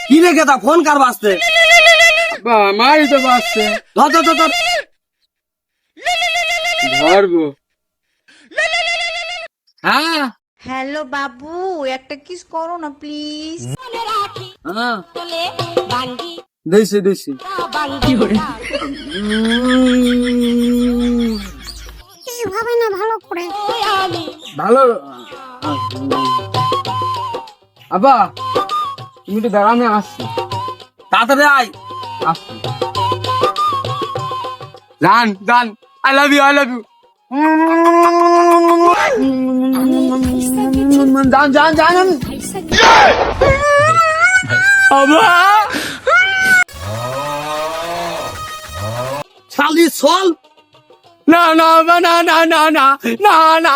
কি রে গেদা ফোন কার বাজছে? বা মারি তো বাসছে ধর ধর ধর ধর। ধরবো। হ্যাঁ হ্যালো বাবু, একটা কিস করো না প্লিজ। হ্যাঁ দিছি দিছি। এভাবে না, ভালো করে। ভালো। আবা তুমি তো দাঁড়া, আমি আসছি। তাড়াতাড়ি আয়। আসছি। জান জান, I love you, I love you. জান জান জান। আবা শালি চল। না না না না না না না না।